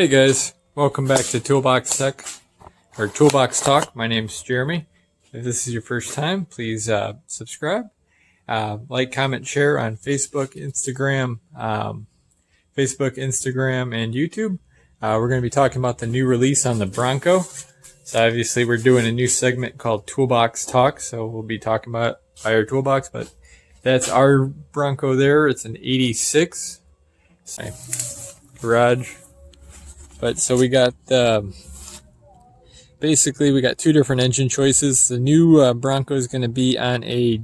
Hey guys, welcome back to Toolbox Tech, or Toolbox Talk. My name's Jeremy. If this is your first time, please subscribe, like, comment, share on Facebook, Instagram, and YouTube. We're going to be talking about the new release on the Bronco. So obviously we're doing a new segment called Toolbox Talk, so we'll be talking about our toolbox, but that's our Bronco there. It's an 86 garage. But so we got basically we got two different engine choices. The new Bronco is going to be on a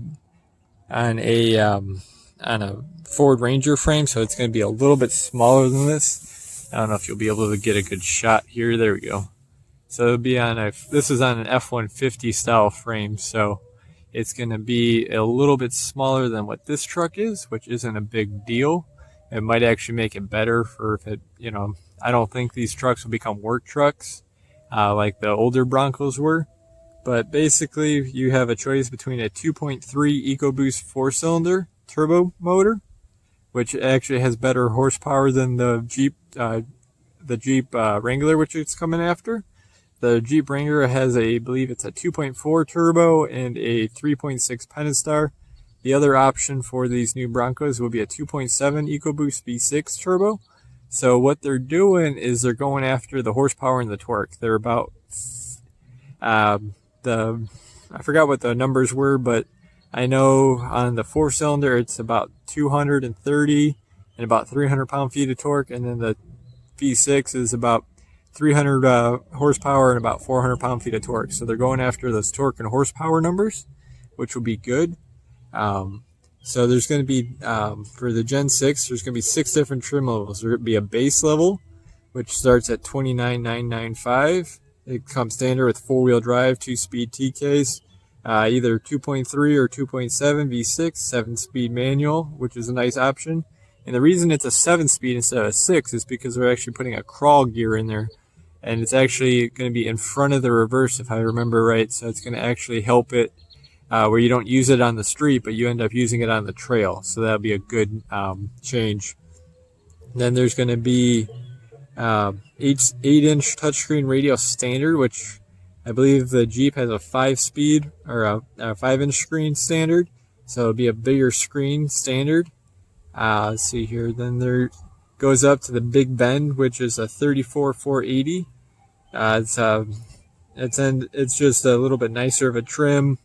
Ford Ranger frame, so it's going to be a little bit smaller than this. I don't know if you'll be able to get a good shot here. There we go. So it'll be on this is on an F-150 style frame, so it's going to be a little bit smaller than what this truck is, which isn't a big deal. It might actually make it better for if it, I don't think these trucks will become work trucks like the older Broncos were. But basically, you have a choice between a 2.3 EcoBoost 4-cylinder turbo motor, which actually has better horsepower than the Jeep Wrangler, which it's coming after. The Jeep Wrangler has I believe it's a 2.4 turbo and a 3.6 Pentastar. The other option for these new Broncos will be a 2.7 EcoBoost V6 turbo. So what they're doing is they're going after the horsepower and the torque. They're about I forgot what the numbers were, but I know on the 4-cylinder it's about 230 and about 300 pound-feet of torque, and then the V6 is about 300 horsepower and about 400 pound-feet of torque. So they're going after those torque and horsepower numbers, which will be good. So there's going to be, for the Gen 6, there's going to be 6 different trim levels. There's going to be a base level, which starts at $29,995. It comes standard with 4-wheel drive, 2-speed TKs, either 2.3 or 2.7 V6, 7-speed manual, which is a nice option. And the reason it's a 7-speed instead of a 6 is because we're actually putting a crawl gear in there. And it's actually going to be in front of the reverse, if I remember right. So it's going to actually help it where you don't use it on the street, but you end up using it on the trail. So that'll be a good change. Then there's going to be 8-inch touchscreen radio standard, which I believe the Jeep has a 5-speed or a 5-inch screen standard. So it'll be a bigger screen standard. Let's see here. Then there goes up to the Big Bend, which is a 34,480. It's just a little bit nicer of a trim.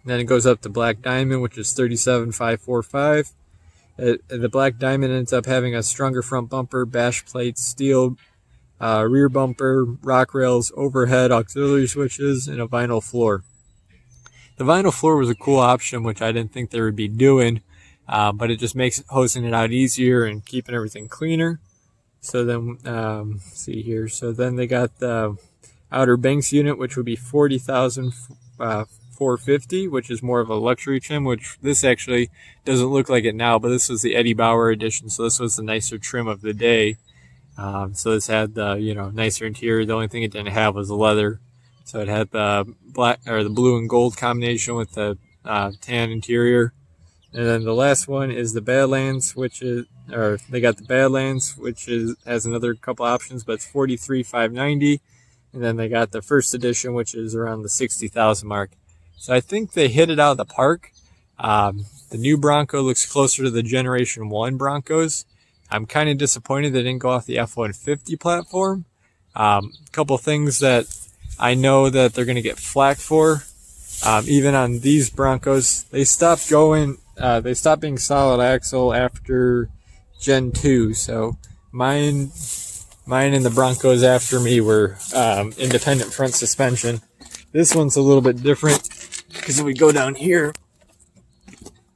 Then it goes up to Black Diamond, which is 37,545. The Black Diamond ends up having a stronger front bumper, bash plates, steel rear bumper, rock rails, overhead auxiliary switches, and a vinyl floor. The vinyl floor was a cool option, which I didn't think they would be doing, but it just makes hosing it out easier and keeping everything cleaner. So then, let's see here. So then they got the Outer Banks unit, which would be 40,450, which is more of a luxury trim, which this actually doesn't look like it now, but this was the Eddie Bauer edition, so this was the nicer trim of the day. So this had the nicer interior. The only thing it didn't have was the leather. So it had the black or the blue and gold combination with the tan interior. And then the last one is the Badlands, they got the Badlands, which has another couple options, but it's 43,590. And then they got the first edition, which is around the 60,000 mark. So I think they hit it out of the park. The new Bronco looks closer to the Generation 1 Broncos. I'm kind of disappointed they didn't go off the F-150 platform. A couple things that I know that they're going to get flack for. Even on these Broncos, they stopped being solid axle after Gen 2. So mine and the Broncos after me were independent front suspension. This one's a little bit different because if we go down here,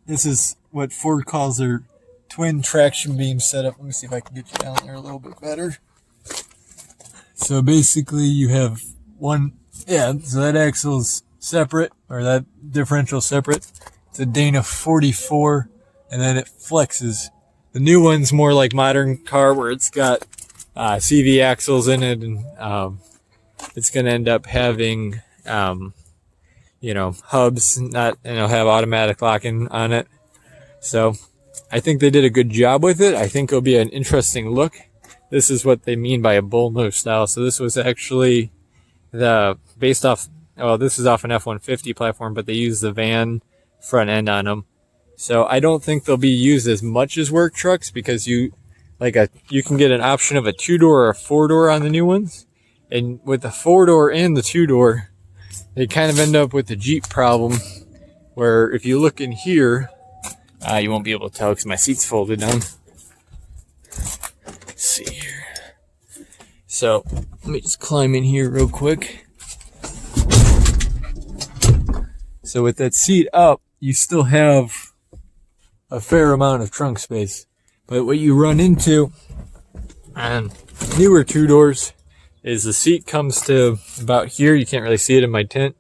this is what Ford calls their twin traction beam setup. Let me see if I can get you down there a little bit better. So basically you have so that axle's separate, or that differential separate. It's a Dana 44, and then it flexes. The new one's more like modern car where it's got CV axles in it, and it's going to end up having hubs, and it'll have automatic locking on it. So I think they did a good job with it. I think it'll be an interesting look. this is what they mean by a bullnose style. So this was actually based off, well, this is off an F-150 platform, but they use the van front end on them. So I don't think they'll be used as much as work trucks, because you can get an option of a 2-door or a 4-door on the new ones. And with the 4-door and the 2-door, they kind of end up with the Jeep problem, where if you look in here, you won't be able to tell because my seat's folded down. Let's see here. So let me just climb in here real quick. So with that seat up, you still have a fair amount of trunk space. But what you run into on newer 2-doors is the seat comes to about here. You can't really see it in my tent,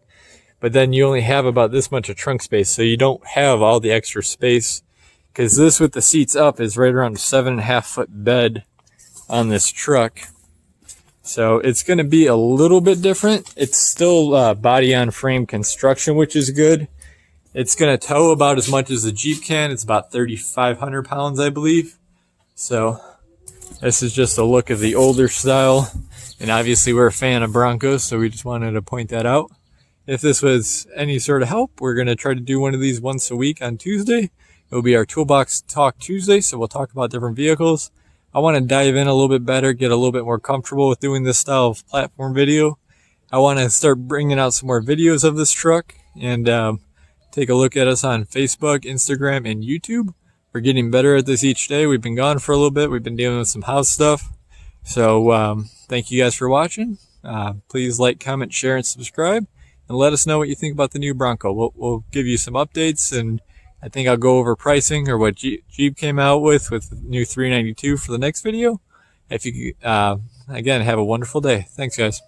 but then you only have about this much of trunk space, so you don't have all the extra space, because this with the seats up is right around a 7.5 foot bed on this truck. So it's going to be a little bit different. It's still body on frame construction, which is good. It's going to tow about as much as the Jeep can. It's about 3,500 pounds, I believe. So this is just a look of the older style. And obviously we're a fan of Broncos, so we just wanted to point that out. If this was any sort of help, we're going to try to do one of these once a week on Tuesday. It will be our Toolbox Talk Tuesday, so we'll talk about different vehicles. I want to dive in a little bit better, get a little bit more comfortable with doing this style of platform video. I want to start bringing out some more videos of this truck, and take a look at us on Facebook, Instagram, and YouTube. We're getting better at this each day. We've been gone for a little bit. We've been dealing with some house stuff. So thank you guys for watching. Please like, comment, share, and subscribe. And let us know what you think about the new Bronco. We'll give you some updates, and I think I'll go over pricing or what Jeep came out with the new 392 for the next video. If you again, have a wonderful day. Thanks, guys.